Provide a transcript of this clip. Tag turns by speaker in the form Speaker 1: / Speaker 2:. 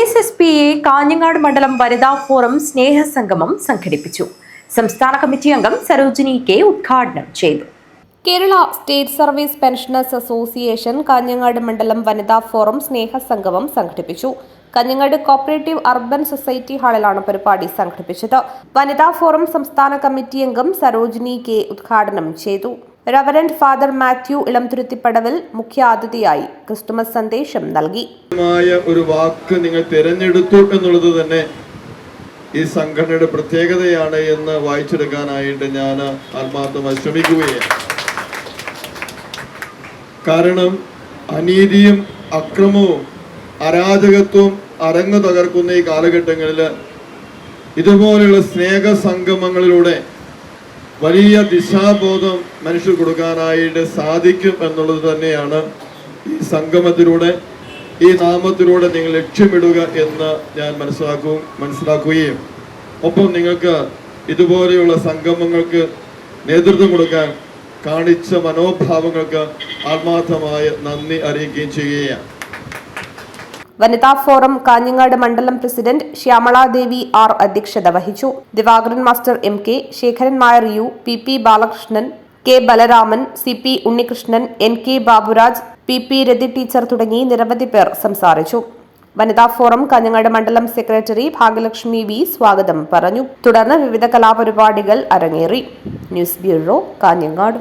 Speaker 1: KSSPA Kanhangad മണ്ഡലം വനിതാ forum സ്നേഹസംഗമം സംഘടിപ്പിച്ചു. സംസ്ഥാന കമ്മിറ്റി അംഗം സരോജിനി കെ ഉദ്ഘാടനം ചെയ്തു. Kerala state service pensioners association Kanhangad മണ്ഡലം വനിതാ ഫോറം സ്നേഹസംഗമം സംഘടിപ്പിച്ചു. കാഞ്ഞങ്ങാട് കോപ്പറേറ്റീവ് അർബൻ സൊസൈറ്റി ഹാളിലാണ് പരിപാടി സംഘടിപ്പിച്ചത്. വനിതാ ഫോറം സംസ്ഥാന കമ്മിറ്റി അംഗം സരോജിനി കെ ഉദ്ഘാടനം ചെയ്തു. റവറന്റ് ഫാദർ മാത്യു ഇളംതുരുത്തിപ്പടവിൽ മുഖ്യാതിഥിയായി ക്രിസ്തുമസ് സന്ദേശം നൽകി.
Speaker 2: ഒരു വാക്ക് നിങ്ങൾ തിരഞ്ഞെടുത്തു എന്നുള്ളത് തന്നെ ഈ സംഘടനയുടെ പ്രത്യേകതയാണ് എന്ന് വായിച്ചെടുക്കാനായിട്ട് ഞാൻ ആത്മാർത്ഥമായി ശ്രമിക്കുകയാണ്. കാരണം അനീതിയും അക്രമവും അരാജകത്വവും അരങ്ങു തകർക്കുന്ന ഈ കാലഘട്ടങ്ങളിൽ ഇതുപോലെയുള്ള സ്നേഹ സംഗമങ്ങളിലൂടെ വലിയ ദിശാബോധം മനുഷ്യർ കൊടുക്കാനായിട്ട് സാധിക്കും എന്നുള്ളത് തന്നെയാണ് ഈ സംഗമത്തിലൂടെ ഈ നാമത്തിലൂടെ നിങ്ങൾ ലക്ഷ്യമിടുക എന്ന് ഞാൻ മനസ്സിലാക്കുകയും ഒപ്പം നിങ്ങൾക്ക് ഇതുപോലെയുള്ള സംഗമങ്ങൾക്ക് നേതൃത്വം കൊടുക്കാൻ കാണിച്ച മനോഭാവങ്ങൾക്ക് ആത്മാർത്ഥമായ നന്ദി അറിയിക്കുകയും ചെയ്യുകയാണ്.
Speaker 1: വനിതാ ഫോറം കാഞ്ഞങ്ങാട് മണ്ഡലം പ്രസിഡന്റ് ശ്യാമളാദേവി ആർ അധ്യക്ഷത വഹിച്ചു. Divakaran master MK, Sekharan Nair U, PP Balakrishnan, K Balaraman, CP Unnikrishnan, NK Baburaj, PP Rathi teacher തുടങ്ങി നിരവധി പേർ സംസാരിച്ചു. വനിതാ ഫോറം കാഞ്ഞങ്ങാട് മണ്ഡലം സെക്രട്ടറി ഭാഗ്യലക്ഷ്മി V സ്വാഗതം പറഞ്ഞു. തുടർന്ന് വിവിധ കലാപരിപാടികൾ അരങ്ങേറി. News bureau, Kanhangad.